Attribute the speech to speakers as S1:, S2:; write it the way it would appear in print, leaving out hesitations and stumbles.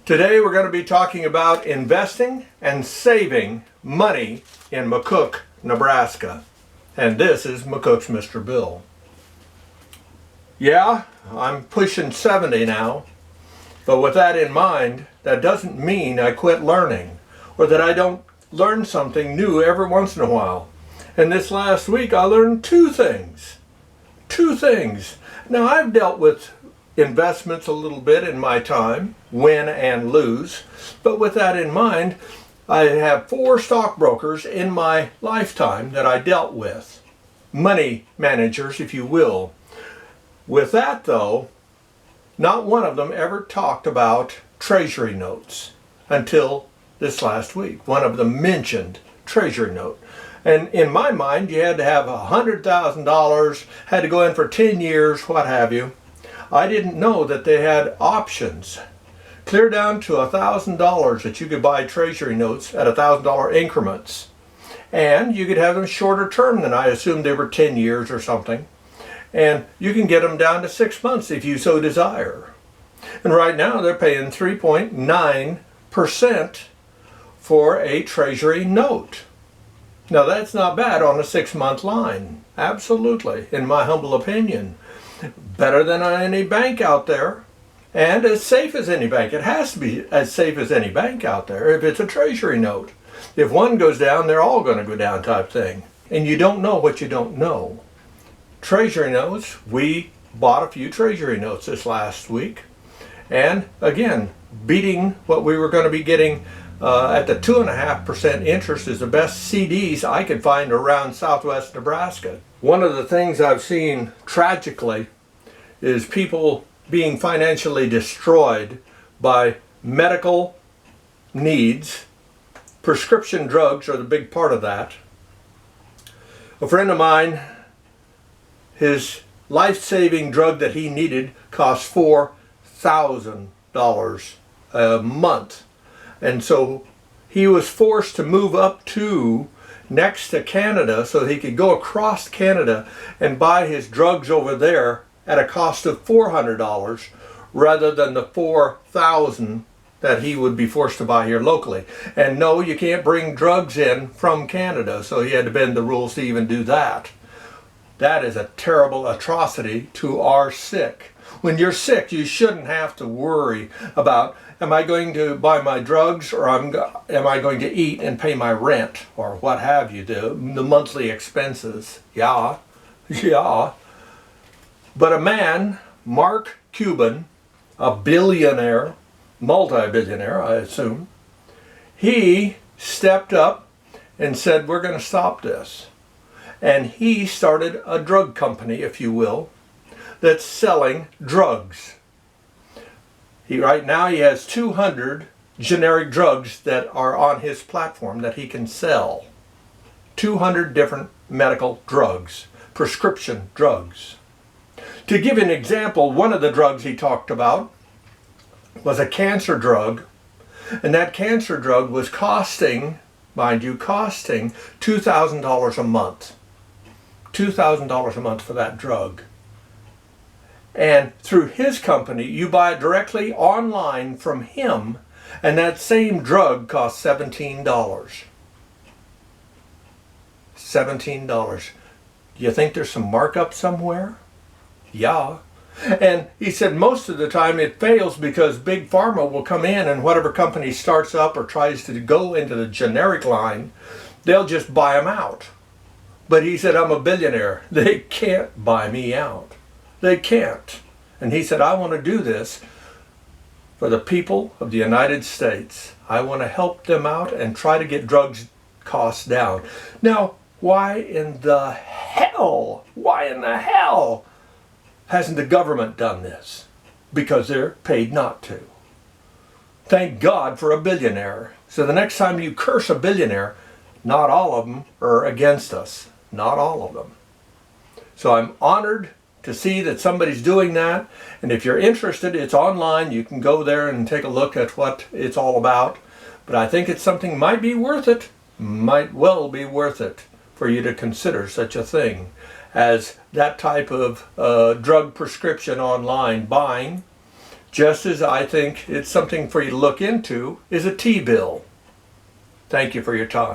S1: Today we're going to be talking about investing and saving money in McCook, Nebraska. And this is McCook's Mr. Bill. Yeah, I'm pushing 70 now, but with that in mind, that doesn't mean I quit learning or that I don't learn something new every once in a while. And this last week I learned two things. Now I've dealt with investments a little bit in my time, win and lose, but with that in mind, I have 4 stockbrokers in my lifetime that I dealt with, money managers if you will. With that though, not one of them ever talked about treasury notes until this last week. One of them mentioned treasury note. And in my mind, you had to have $100,000, had to go in for 10 years, what have you. I didn't know that they had options, clear down to $1,000 that you could buy treasury notes at $1,000 increments. And you could have them shorter term than I assumed they were 10 years or something. And you can get them down to 6 months if you so desire. And right now they're paying 3.9% for a treasury note. Now that's not bad on a 6-month line. Absolutely, in my humble opinion. Better than on any bank out there, and as safe as any bank. It has to be as safe as any bank out there if it's a treasury note. If one goes down, they're all going to go down type thing. And you don't know what you don't know. Treasury notes, we bought a few treasury notes this last week. And again, beating what we were going to be getting at the 2.5% interest is the best CDs I could find around southwest Nebraska. One of the things I've seen tragically is people being financially destroyed by medical needs. Prescription drugs are the big part of that. A friend of mine, his life-saving drug that he needed cost $4,000 a month. And so he was forced to move up to next to Canada so he could go across Canada and buy his drugs over there at a cost of $400 rather than the $4,000 that he would be forced to buy here locally. And no, you can't bring drugs in from Canada, so he had to bend the rules to even do that. That is a terrible atrocity to our sick. When you're sick, you shouldn't have to worry about, am I going to buy my drugs, or am I going to eat and pay my rent, or what have you, the monthly expenses. Yeah. But a man, Mark Cuban, a billionaire, multi-billionaire I assume, he stepped up and said, we're going to stop this. And he started a drug company, if you will, that's selling drugs. Right now he has 200 generic drugs that are on his platform that he can sell. 200 different medical drugs, prescription drugs. To give an example, one of the drugs he talked about was a cancer drug, and that cancer drug was costing, mind you, $2,000 a month. $2,000 a month for that drug. And through his company, you buy it directly online from him, and that same drug costs $17. $17. You think there's some markup somewhere? Yeah. And he said most of the time it fails because Big Pharma will come in, and whatever company starts up or tries to go into the generic line, they'll just buy them out. But he said, I'm a billionaire. They can't buy me out. They can't. And he said, I want to do this for the people of the United States. I want to help them out and try to get drugs costs down. Now, why in the hell hasn't the government done this? Because they're paid not to. Thank God for a billionaire. So the next time you curse a billionaire, not all of them are against us. Not all of them. So I'm honored to see that somebody's doing that. And if you're interested, it's online. You can go there and take a look at what it's all about. But I think it's something might be worth it, might well be worth it for you to consider such a thing as that type of drug prescription online buying just as I think it's something for you to look into, is a T-bill. Thank you for your time.